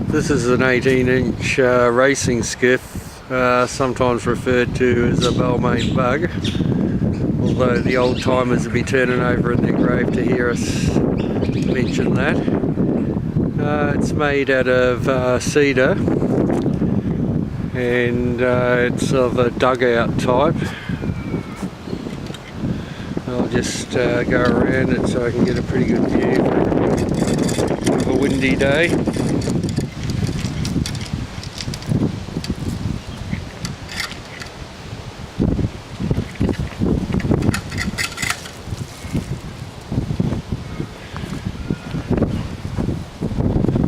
This is an 18-inch racing skiff, sometimes referred to as a Balmain bug, although the old timers would be turning over in their grave to hear us mention that. It's made out of cedar, and it's of a dugout type. I'll just go around it so I can get a pretty good view of a windy day.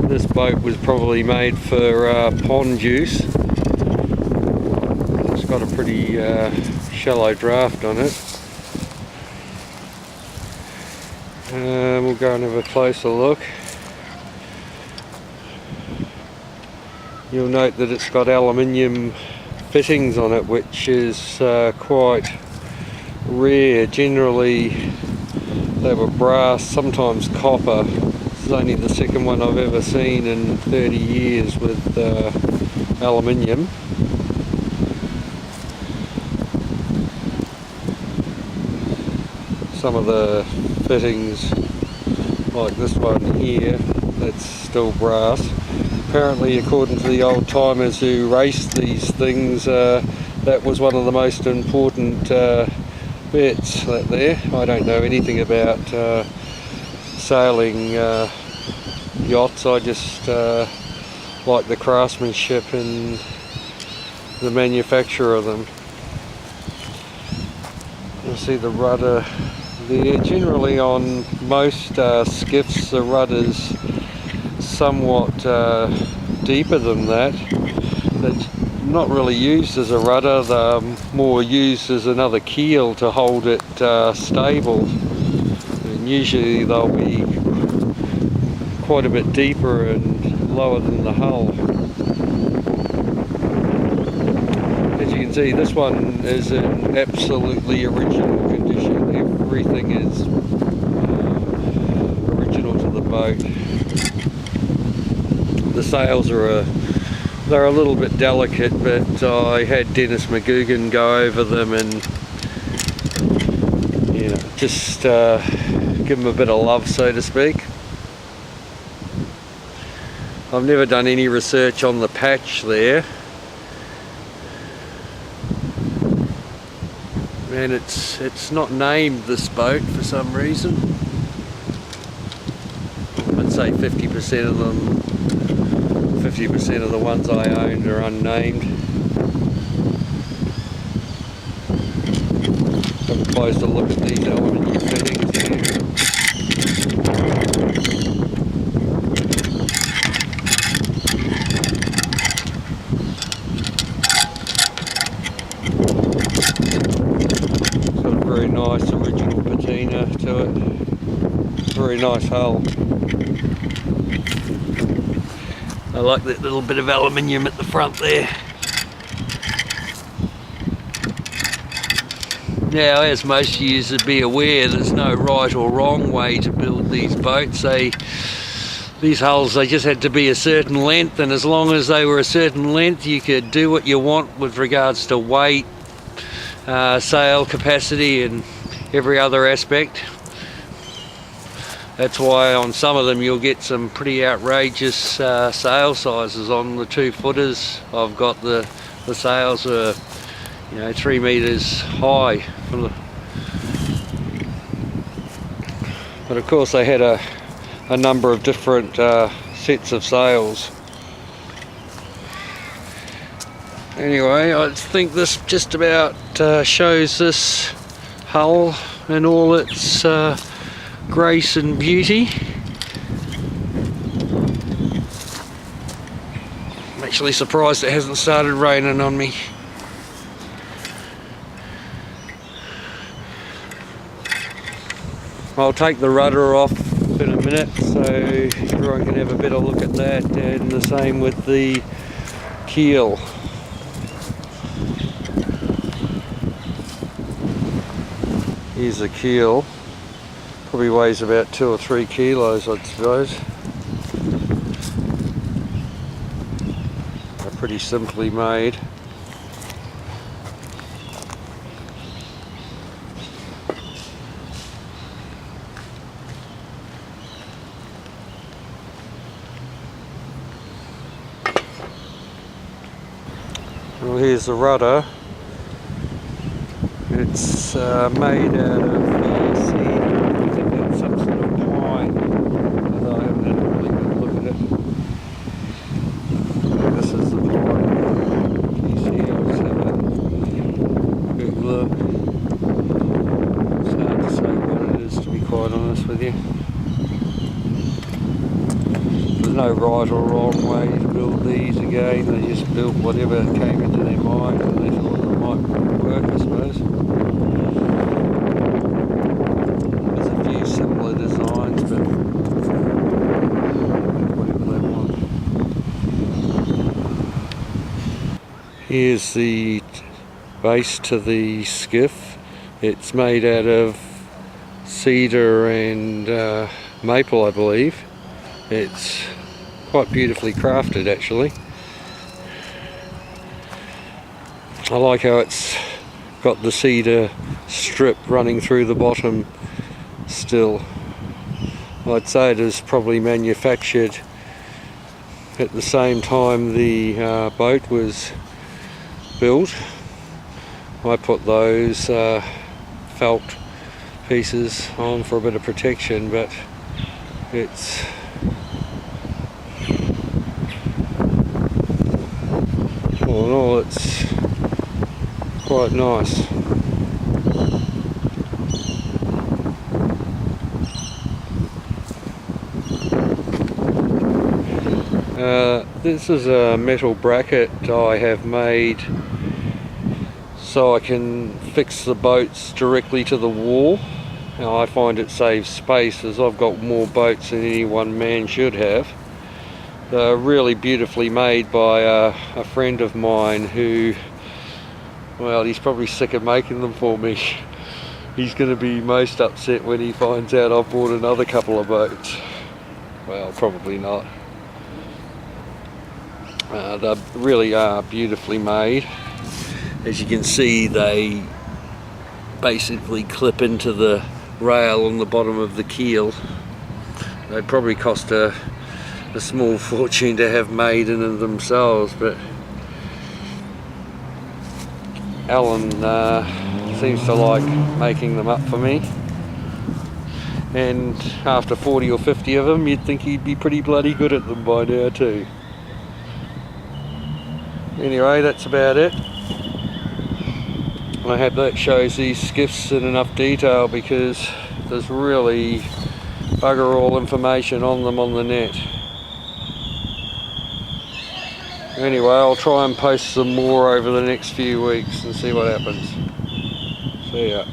This boat was probably made for pond use. It's got a pretty shallow draft on it. We'll go and have a closer look. You'll note that it's got aluminium fittings on it, which is quite rare. Generally they were brass, sometimes copper. This is only the second one I've ever seen in 30 years with aluminium. Some of the fittings, like this one here, that's still brass. Apparently, according to the old timers who raced these things, that was one of the most important bits that there. I don't know anything about sailing yachts. I just like the craftsmanship and the manufacture of them. You'll see the rudder there. Generally on most skiffs the rudder's somewhat deeper than that. It's not really used as a rudder, they're more used as another keel to hold it stable. And usually they'll be quite a bit deeper and lower than the hull. As you can see, this one is in absolutely original condition. Everything is original to the boat. The sails are they're a little bit delicate, but I had Dennis McGugan go over them and just give them a bit of love, so to speak. I've never done any research on the patch there, and it's not named, this boat, for some reason. I'd say 50% of them, 50% of the ones I owned are unnamed. Have a closer look at these aluminium fittings here. It's got a very nice original patina to it. Very nice hull. I like that little bit of aluminium at the front there. Now, as most of you would be aware, there's no right or wrong way to build these boats. These hulls, they just had to be a certain length, and as long as they were a certain length, you could do what you want with regards to weight, sail capacity, and every other aspect. That's why on some of them you'll get some pretty outrageous sail sizes. On the 2-footers, I've got the sails are 3 meters high. But of course they had a number of different sets of sails. Anyway, I think this just about shows this hull in all its grace and beauty. I'm actually surprised it hasn't started raining on me. I'll take the rudder off in a minute so everyone can have a better look at that, and the same with the keel. Here's the keel. Probably weighs about 2 or 3 kilos, I suppose. pretty simply made. Well, here's the rudder. It's made out of cedar. I think that's some sort of pine, although I haven't had a really good look at it. This is the pine. Can you see? I'll just have a quick look. It's hard to say what it is, to be quite honest with you. There's no right or wrong way to build these again. They just built whatever came into their mind and they thought it might work, I suppose. There's a few similar designs, but whatever they want. Here's the base to the skiff. It's made out of cedar and maple, I believe. It's quite beautifully crafted, actually. I like how it's got the cedar strip running through the bottom still. I'd say it is probably manufactured at the same time the boat was built. I put those felt pieces on for a bit of protection, but it's all in all, it's quite nice. This is a metal bracket I have made so I can fix the boats directly to the wall. Now, I find it saves space, as I've got more boats than any one man should have. They're really beautifully made by a friend of mine who, well, he's probably sick of making them for me. He's going to be most upset when he finds out I've bought another couple of boats. Well, probably not. They really are beautifully made. As you can see, they basically clip into the rail on the bottom of the keel. They probably cost a small fortune to have made in them themselves, but Alan seems to like making them up for me, and after 40 or 50 of them you'd think he'd be pretty bloody good at them by now too. Anyway, that's about it. I hope that shows these skiffs in enough detail, because there's really bugger all information on them on the net. Anyway, I'll try and post some more over the next few weeks and see what happens. See ya.